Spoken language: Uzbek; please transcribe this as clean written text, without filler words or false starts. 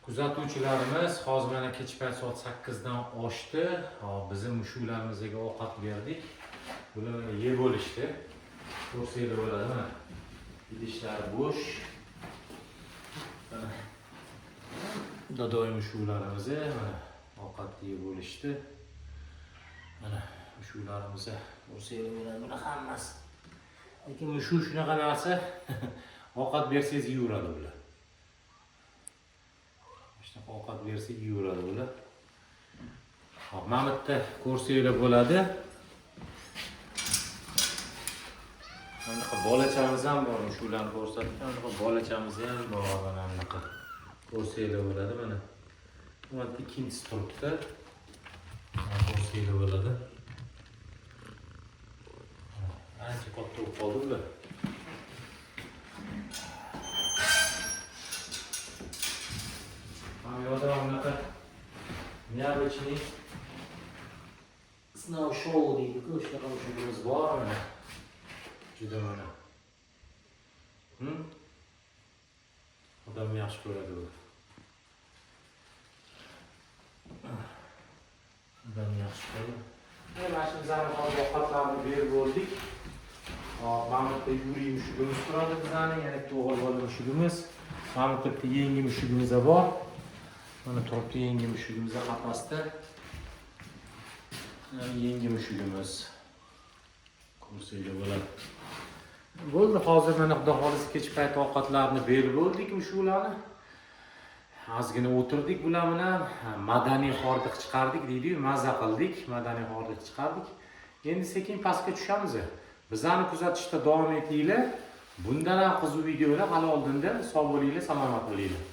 Kuzatuvchilarimiz hozir mana kechki payt soat 8 dan oshdi. Bizim mushuklarimizdagi ovqat berdik. Bular yeb bo'lishdi. Ko'rsanglar bo'ladi mana. Idishlar bo'sh. Dodoy mushuklarimiz mana ovqat yeb bo'lishdi. Mana mushuklarimiz ko'rsanglar bo'ladi bular hammasi. Lekin mushuk shunaqa narsa ovqat bersangiz yeyveradi ular. Ovqat bersak yeyveradi bular. Hop, mana bu yerda ko'rsanglar bo'ladi. Mana bunaqa bolachamiz ham bor, shularni ko'rsatdim. Mana bolachamiz ham bor, mana bunaqa. Ko'rsanglar bo'ladi mana. Mana ikkinchisi turibdi. Ko'rsanglar bo'ladi. Ancha katta bo'lib qoldi bular. Yo'da bunaqa необычный sinov shou deydi-ku, shunaqa mushugimiz bor mana. Juda mana. Odam yaxshi ko'radi bu. Odam yaxshi ko'radi. Mana shu bizlarni ovqatlarni berib bo'ldik. Mana bu yerda yuriy mushugimiz turadi bizlarning, yana bitta o'g'il bola mushugimiz. Mana bu yerda yangi mushugimiz bor. Mana turibdi yangi mushugimiz qafasda. Yangi mushugimiz. Ko'rsanglar bo'ladi. Bo'ldi, hozir mana xudo xolisi kechki payt ovqatlarni berib bo'ldik mushuklarni. Ozgina o'tirdik bular bilan, madaniy hordiq chiqardik deydi-yu, mazza qildik, madaniy hordiq chiqardik. Endi sekin pastga tushamiz. Bizlarni kuzatishda davom etinglar. Bundan ham qiziq videolar hali oldinda. Sog' bo'linglar, salomat bo'linglar.